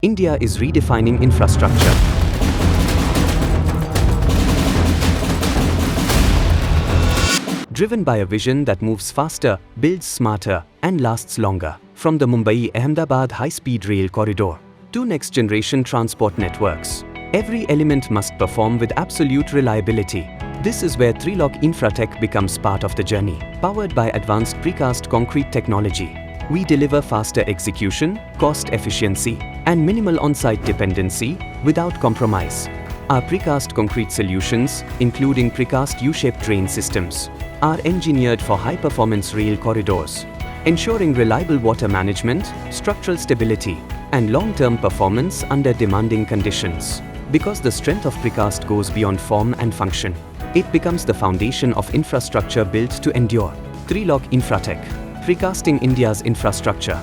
India is redefining infrastructure. Driven by a vision that moves faster, builds smarter, and lasts longer. From the Mumbai-Ahmedabad high-speed rail corridor to next-generation transport networks, every element must perform with absolute reliability. This is where Trilok Infratech becomes part of the journey. Powered by advanced precast concrete technology, we deliver faster execution, cost efficiency, and minimal on-site dependency without compromise. Our precast concrete solutions, including Precast U-Shape Drain systems, are engineered for high-performance rail corridors, ensuring reliable water management, structural stability, and long-term performance under demanding conditions. Because the strength of precast goes beyond form and function, it becomes the foundation of infrastructure built to endure. Trilok Infratech, precasting India's infrastructure.